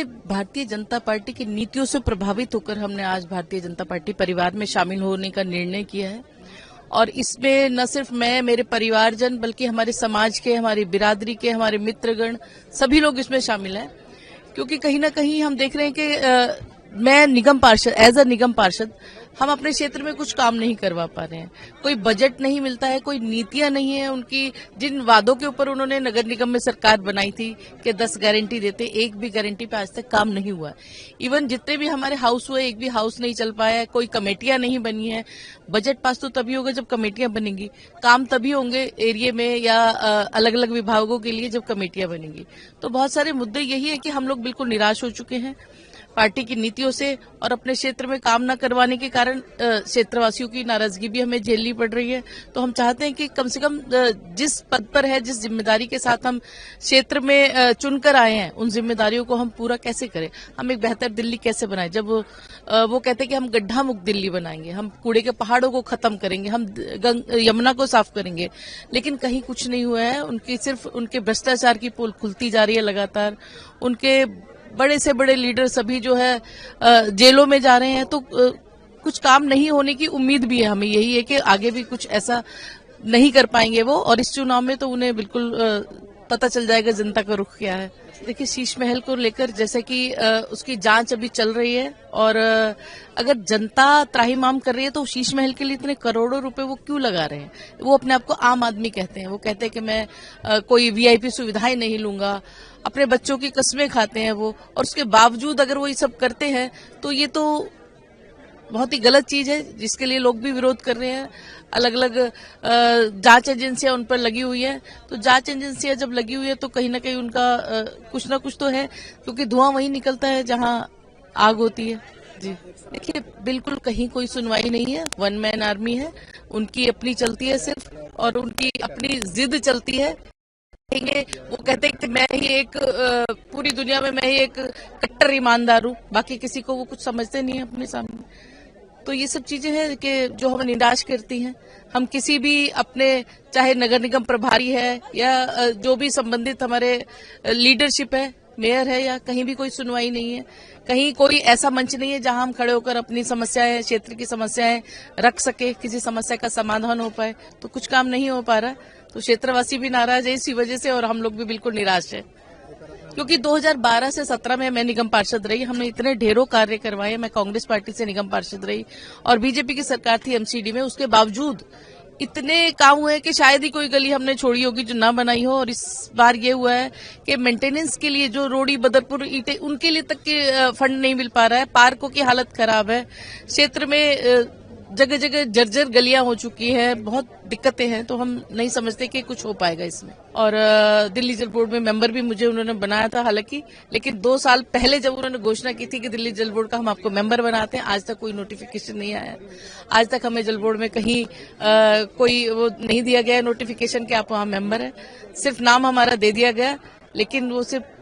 देखिए, भारतीय जनता पार्टी की नीतियों से प्रभावित होकर हमने आज भारतीय जनता पार्टी परिवार में शामिल होने का निर्णय किया है। और इसमें न सिर्फ मैं, मेरे परिवारजन, बल्कि हमारे समाज के, हमारी बिरादरी के, हमारे मित्रगण, सभी लोग इसमें शामिल हैं। क्योंकि कहीं ना कहीं हम देख रहे हैं कि मैं निगम पार्षद, एज अ निगम पार्षद, हम अपने क्षेत्र में कुछ काम नहीं करवा पा रहे हैं। कोई बजट नहीं मिलता है, कोई नीतियां नहीं है उनकी। जिन वादों के ऊपर उन्होंने नगर निगम में सरकार बनाई थी कि 10 गारंटी देते, एक भी गारंटी पे आज तक काम नहीं हुआ। इवन जितने भी हमारे हाउस हुए, एक भी हाउस नहीं चल पाया है, कोई कमेटियां नहीं बनी है। बजट पास तो तभी होगा जब कमेटियां बनेंगी, काम तभी होंगे एरिया में या अलग अलग विभागों के लिए जब कमेटियां बनेंगी। तो बहुत सारे मुद्दे यही है कि हम लोग बिल्कुल निराश हो चुके हैं पार्टी की नीतियों से, और अपने क्षेत्र में काम न करवाने के कारण क्षेत्रवासियों की नाराजगी भी हमें झेलनी पड़ रही है। तो हम चाहते हैं कि कम से कम जिस पद पर है, जिस जिम्मेदारी के साथ हम क्षेत्र में चुनकर आए हैं, उन जिम्मेदारियों को हम पूरा कैसे करें, हम एक बेहतर दिल्ली कैसे बनाएं। जब वो कहते हैं कि हम गड्ढा मुक्त दिल्ली बनाएंगे, हम कूड़े के पहाड़ों को खत्म करेंगे, हम यमुना को साफ करेंगे, लेकिन कहीं कुछ नहीं हुआ है। उनकी सिर्फ उनके भ्रष्टाचार की पोल खुलती जा रही है लगातार। उनके बड़े से बड़े लीडर सभी जो है जेलों में जा रहे हैं। तो कुछ काम नहीं होने की उम्मीद भी है हमें, यही है कि आगे भी कुछ ऐसा नहीं कर पाएंगे वो, और इस चुनाव में तो उन्हें बिल्कुल पता चल जाएगा जनता का रुख क्या है। देखिए, शीश महल को लेकर जैसे कि उसकी जांच अभी चल रही है, और अगर जनता त्राहिमाम कर रही है तो शीश महल के लिए इतने करोड़ों रुपए वो क्यों लगा रहे हैं। वो अपने आप को आम आदमी कहते हैं, वो कहते हैं कि मैं कोई वीआईपी सुविधाएं नहीं लूंगा, अपने बच्चों की कस्में खाते हैं वो, और उसके बावजूद अगर वो ये सब करते हैं तो ये तो बहुत ही गलत चीज है, जिसके लिए लोग भी विरोध कर रहे हैं। अलग अलग जांच एजेंसियां उन पर लगी हुई है। तो जांच एजेंसियां जब लगी हुई है तो कहीं ना कहीं उनका कुछ ना कुछ तो है, क्योंकि धुआं वहीं निकलता है जहां आग होती है। जी, देखिए, बिल्कुल कहीं कोई सुनवाई नहीं है। वन मैन आर्मी है, उनकी अपनी चलती है सिर्फ, और उनकी अपनी जिद चलती है। वो कहते हैं कि मैं ही एक पूरी दुनिया में मैं ही एक कट्टर ईमानदार हूँ, बाकी किसी को वो कुछ समझते नहीं है अपने सामने। तो ये सब चीजें हैं कि जो हमें निराश करती हैं। हम किसी भी अपने, चाहे नगर निगम प्रभारी है या जो भी संबंधित हमारे लीडरशिप है, मेयर है, या कहीं भी कोई सुनवाई नहीं है। कहीं कोई ऐसा मंच नहीं है जहां हम खड़े होकर अपनी समस्याएं, क्षेत्र की समस्याएं रख सके, किसी समस्या का समाधान हो पाए। तो कुछ काम नहीं हो पा रहा, तो क्षेत्रवासी भी नाराज है इसी वजह से, और हम लोग भी बिल्कुल निराश है। क्योंकि 2012 से 17 में मैं निगम पार्षद रही, हमने इतने ढेरों कार्य करवाए। मैं कांग्रेस पार्टी से निगम पार्षद रही और बीजेपी की सरकार थी एमसीडी में, उसके बावजूद इतने काम हुए कि शायद ही कोई गली हमने छोड़ी होगी जो ना बनाई हो। और इस बार ये हुआ है कि मेंटेनेंस के लिए जो रोड़ी, बदरपुर, ईटे, उनके लिए तक के फंड नहीं मिल पा रहा है। पार्कों की हालत खराब है, क्षेत्र में जगह जगह जर्जर गलियां हो चुकी है, बहुत दिक्कतें हैं। तो हम नहीं समझते कि कुछ हो पाएगा इसमें। और दिल्ली जल बोर्ड में मेंबर भी मुझे उन्होंने बनाया था हालांकि, लेकिन 2 साल पहले जब उन्होंने घोषणा की थी कि दिल्ली जल बोर्ड का हम आपको मेंबर बनाते हैं, आज तक कोई नोटिफिकेशन नहीं आया। आज तक हमें जल बोर्ड में कहीं कोई वो नहीं दिया गया नोटिफिकेशन कि आप वहां मेंबर है। सिर्फ नाम हमारा दे दिया गया, लेकिन वो सिर्फ